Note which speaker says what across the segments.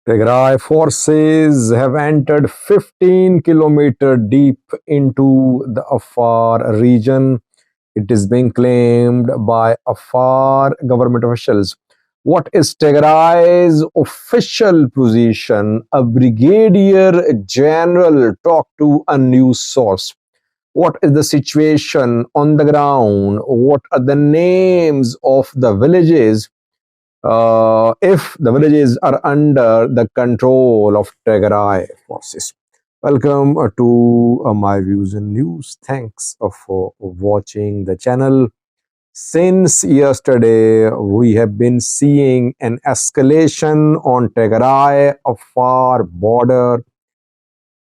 Speaker 1: Tigray forces have entered 15 kilometers deep into the Afar region. It is being claimed by Afar government officials. What is Tigray's official position? A brigadier general talked to a news source. What is the situation on the ground? What are the names of the villages if the villages are under the control of Tigray forces? Welcome to my views and news. Thanks for watching the channel. Since yesterday, we have been seeing an escalation on Tigray Afar border.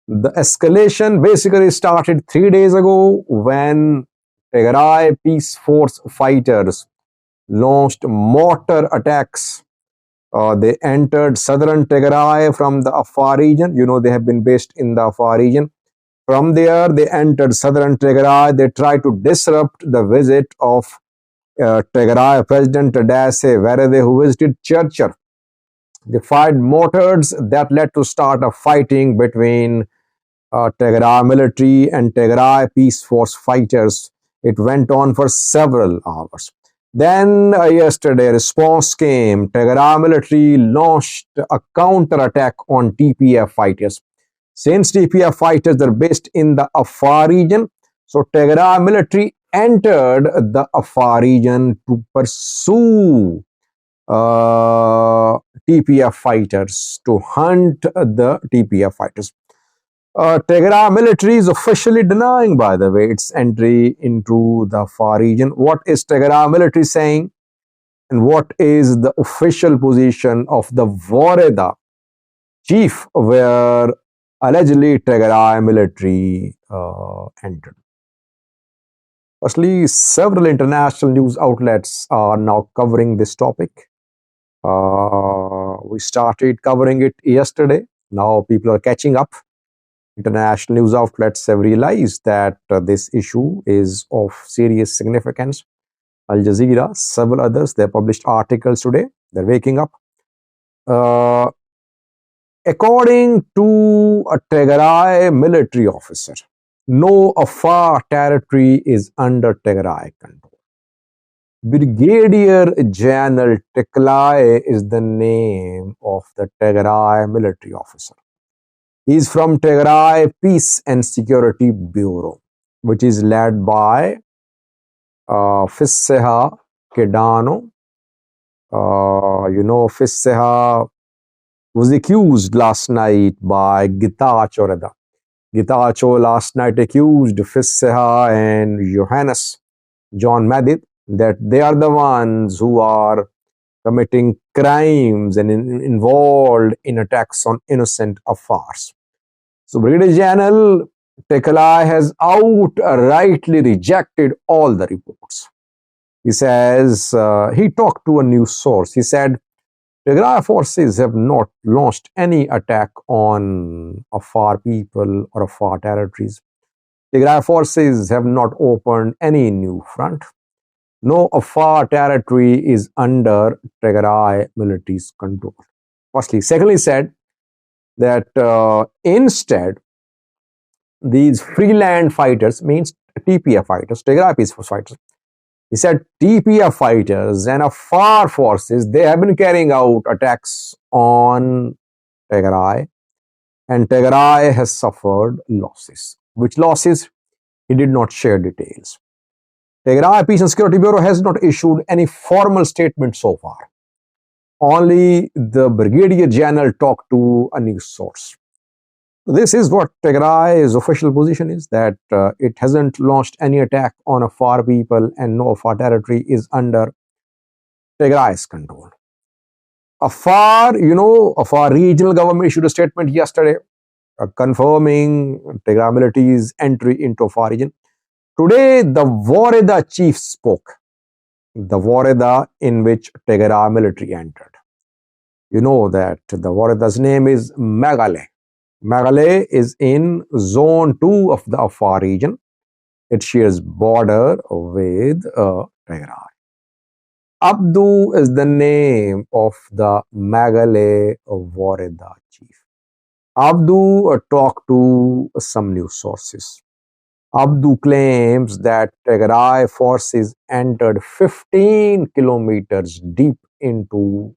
Speaker 1: The escalation basically started 3 days ago when Tigray Peace Force fighters launched mortar attacks. They entered southern Tigray from the Afar region. You know, they have been based in the Afar region. From there, they entered southern Tigray. They tried to disrupt the visit of Tigray President Tadesse Verede, who visited Churcher. They fired mortars that led to start a fighting between Tigray military and Tigray Peace Force fighters. It went on for several hours. Then yesterday, response came. Tigray military launched a counter-attack on TPF fighters. Since TPF fighters are based in the Afar region, so Tigray military entered the Afar region to pursue TPF fighters, to hunt the TPF fighters. Tigray military is officially denying, by the way, its entry into the Afar region. What is Tigray military saying? And what is the official position of the Woreda chief where allegedly Tigray military entered? Firstly, several international news outlets are now covering this topic. We started covering it yesterday. Now people are catching up. International news outlets have realized that this issue is of serious significance. Al Jazeera, several others, they published articles today. They're waking up. According to a Tigray military officer, no Afar territory is under Tigray control. Brigadier General Tigray is the name of the Tigray military officer. He is from Tigray Peace and Security Bureau, which is led by Fisseha Kedano. Fisseha was accused last night by Getachew Reda. Getachew last night accused Fisseha and Johannes John Madid that they are the ones who are committing crimes and involved in attacks on innocent Afars. So Brigadier General Tigray has outrightly rejected all the reports. He says, he talked to a news source. He said, Tigray forces have not launched any attack on Afar people or Afar territories. Tigray forces have not opened any new front. No Afar territory is under Tigray military's control. Firstly. Secondly, said that instead, these freeland fighters, means TPF fighters, Tigray Peace Force fighters, he said TPF fighters and Afar forces, they have been carrying out attacks on Tigray, and Tigray has suffered losses. Which losses? He did not share details. Tigray Peace and Security Bureau has not issued any formal statement so far. Only the Brigadier General talked to a news source. This is what Tigray's official position is, that it hasn't launched any attack on Afar people and no Afar territory is under Tigray's control. Afar, Afar regional government issued a statement yesterday confirming Tigray military's entry into Afar region. Today, the Woreda chief spoke. The Woreda in which Tigray military entered. You know that the Woreda's name is Megale. Megale is in zone 2 of the Afar region. It shares border with Tigray. Abdu is the name of the Megale Wareda chief. Abdu talked to some news sources. Abdu claims that Tigray forces entered 15 kilometers deep into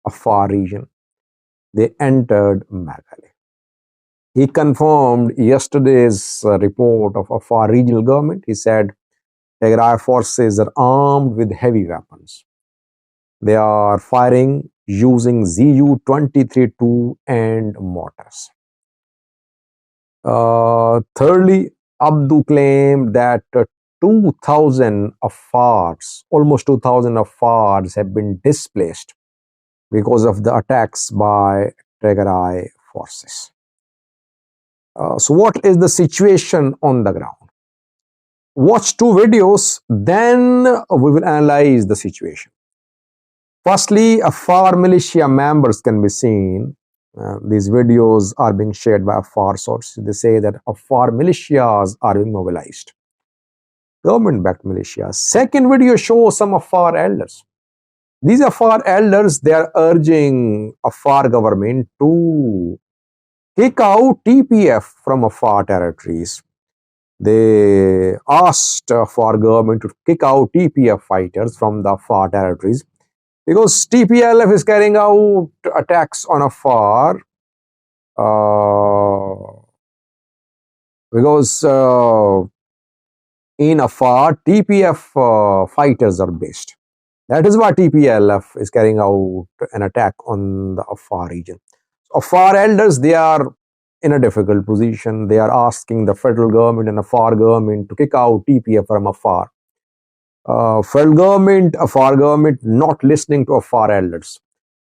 Speaker 1: Afar region. They entered Megale. He confirmed yesterday's report of Afar regional government. He said Tigray forces are armed with heavy weapons. They are firing using Zu-23-2 and mortars. Thirdly, Abdu claimed that 2,000 Afars, almost 2,000 Afars have been displaced because of the attacks by Tigray forces. So what is the situation on the ground? Watch two videos, then we will analyze the situation. Firstly, Afar militia members can be seen. These videos are being shared by Afar sources. They say that Afar militias are being mobilized. Government-backed militias. Second video shows some Afar elders. These Afar elders, they are urging Afar government to kick out TPF from Afar territories. They asked for government to kick out TPF fighters from the Afar territories because TPLF is carrying out attacks on Afar because in Afar, TPF fighters are based. That is why TPLF is carrying out an attack on the Afar region. Afar elders, they are in a difficult position. They are asking the federal government and Afar government to kick out TPF from Afar. Federal government, Afar government not listening to Afar elders.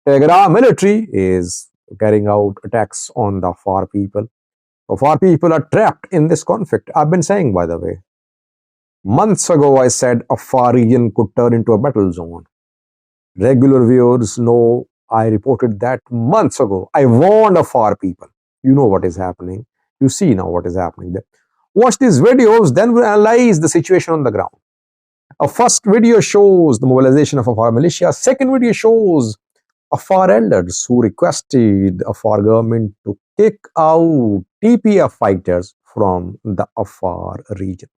Speaker 1: Tigray military is carrying out attacks on the Afar people. Afar people are trapped in this conflict. I've been saying, by the way, months ago I said Afar region could turn into a battle zone. Regular viewers know I reported that months ago. I warned Afar people. You know what is happening. You see now what is happening there. Watch these videos, then we'll analyze the situation on the ground. A first video shows the mobilization of Afar militia. Second video shows Afar elders who requested Afar government to kick out TPF fighters from the Afar region.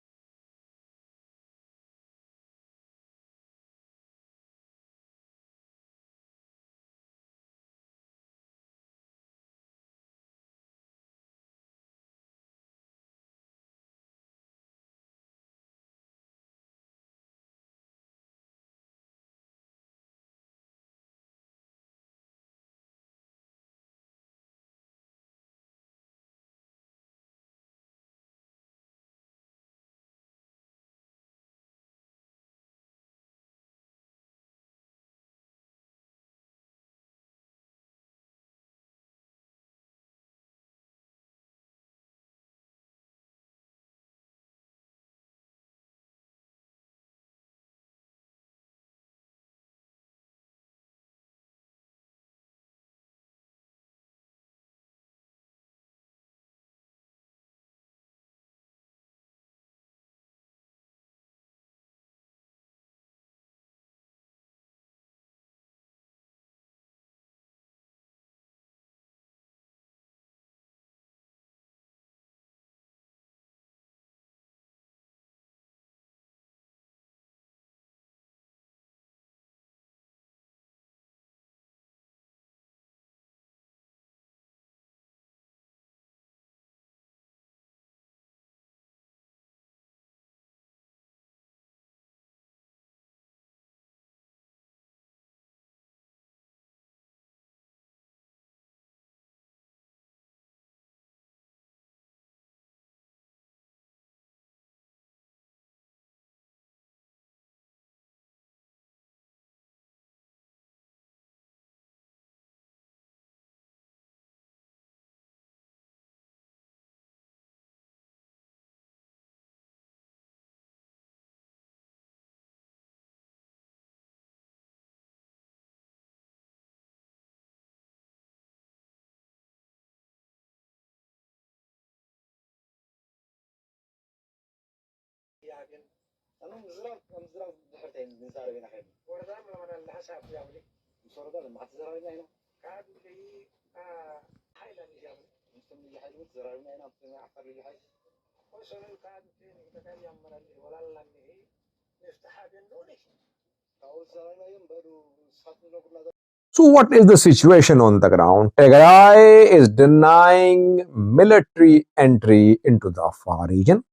Speaker 1: So, what is the situation on the ground? Tigray is denying military entry into the Afar region.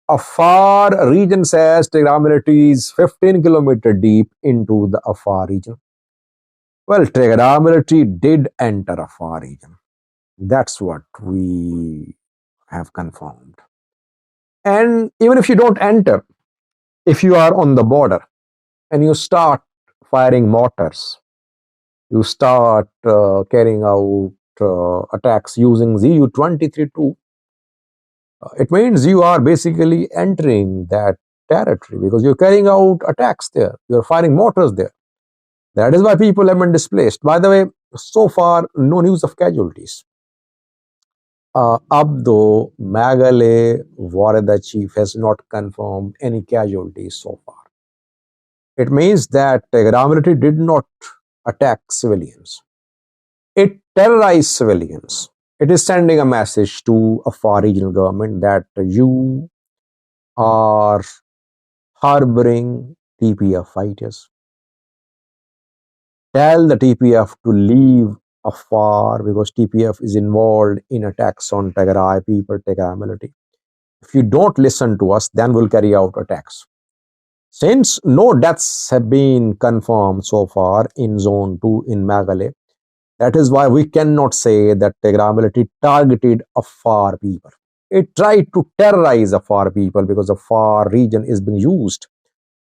Speaker 1: Afar region says Tigray military is 15-kilometer deep into the Afar region. Well, Tigray military did enter Afar region. That's what we have confirmed. And even if you don't enter, if you are on the border and you start firing mortars, you start carrying out attacks using Zu-23-2, it means you are basically entering that territory because you're carrying out attacks there. You're firing mortars there. That is why people have been displaced. By the way, so far, no news of casualties. Up though, Megale Warada chief has not confirmed any casualties so far. It means that Tigray military did not attack civilians. It terrorized civilians. It is sending a message to Afar regional government that you are harboring TPF fighters. Tell the TPF to leave Afar because TPF is involved in attacks on Tigray people, Tigray military. If you don't listen to us, then we'll carry out attacks. Since no deaths have been confirmed so far in Zone 2 in Megale, that is why we cannot say that Tigray military targeted Afar people. It tried to terrorize Afar people because Afar region is being used.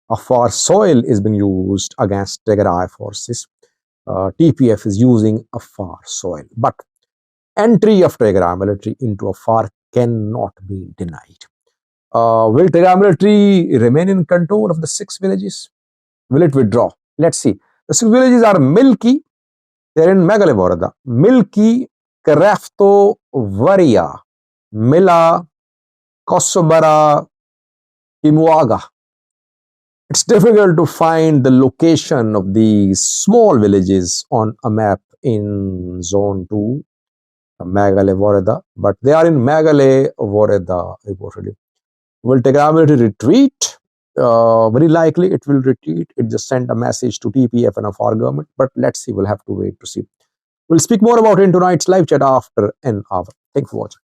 Speaker 1: Afar soil is being used against Tigray forces. TPF is using Afar soil. But entry of Tigray military into Afar cannot be denied. Will Tigray military remain in control of the 6 villages? Will it withdraw? Let's see. The 6 villages are Milki, they're in Megale Warada. Milki, Krefto, Varia, Mila, Kosobara, Kimuaga. It's difficult to find the location of these small villages on a map in Zone 2, Megale Warada, but they are in Megale Warada reportedly. Will Tigray military retreat? Very likely it will retreat. It just sent a message to TPF and Afar government, but let's see, we'll have to wait to see. We'll speak more about it in tonight's live chat after an hour. Thanks for watching.